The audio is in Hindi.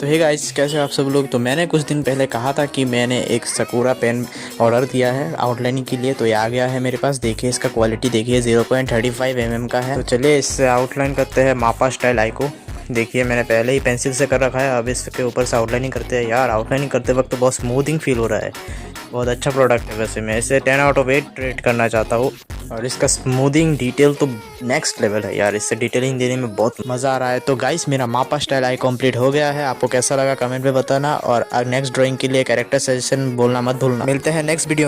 तो हे गाइस, कैसे हो आप सब लोग। तो मैंने कुछ दिन पहले कहा था कि मैंने एक सकूरा पेन ऑर्डर दिया है आउटलाइनिंग के लिए। तो ये आ गया है मेरे पास। देखिए इसका क्वालिटी देखिए 0.35 mm का है। तो चलिए इससे आउटलाइन करते हैं मापा स्टाइल आई को। देखिए मैंने पहले ही पेंसिल से कर रखा है, अब इसके ऊपर से आउटलाइनिंग करते हैं। यार आउटलाइनिंग करते वक्त तो बहुत स्मूथिंग फील हो रहा है। बहुत अच्छा प्रोडक्ट है। वैसे मैं इसे 10/8 रेट करना चाहता हूँ। और इसका स्मूथिंग डिटेल तो नेक्स्ट लेवल है यार। इससे डिटेलिंग देने में बहुत मज़ा आ रहा है। तो गाइस मेरा मापा स्टाइल आई कंप्लीट हो गया है। आपको कैसा लगा कमेंट में बताना। और नेक्स्ट ड्राइंग के लिए कैरेक्टर सजेशन बोलना मत भूलना। मिलते हैं नेक्स्ट वीडियो में।